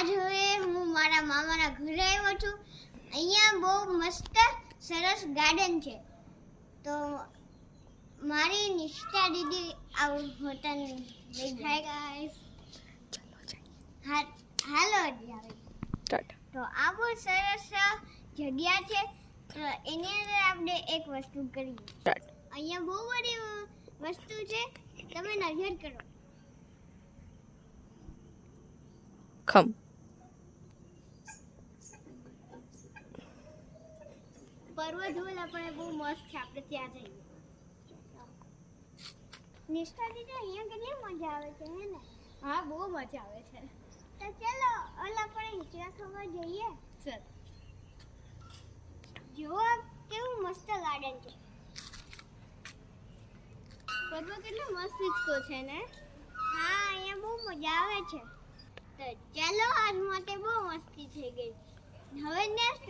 આજ હવે હું મારા મામાના ઘરે આવ્યો છું. અહીંયા બહુ મસ્ત સરસ ગાર્ડન છે. તો મારી નિષ્ઠા દીદી આ હોટલ લઈ હાય ગાઈસ હાલો તો આ બહુ સરસ જગ્યા છે. તો એની અંદર આપણે એક વસ્તુ કરીએ. અહીંયા બહુ બધી વસ્તુ છે, તમે નજર કરો. ખમ પર્વત હોલ આપણે બહુ મસ્ત છે, આપણે ત્યાં જઈએ. નિષ્ઠા દીદી અહીંયા કેટલી મજા આવે છે હે ને? હા બહુ મજા આવે છે. તો ચલો ઓલા આપણે હિચકા ખાવા જઈએ. ચલ જુઓ કેવું મસ્ત ગાર્ડન છે. પર્વ કેટલો મસ્ત હિચકો છે ને? હા અહીંયા બહુ મજા આવે છે. તો ચાલો આજ માટે બહુ મસ્તી થઈ ગઈ. હવે નેક્સ્ટ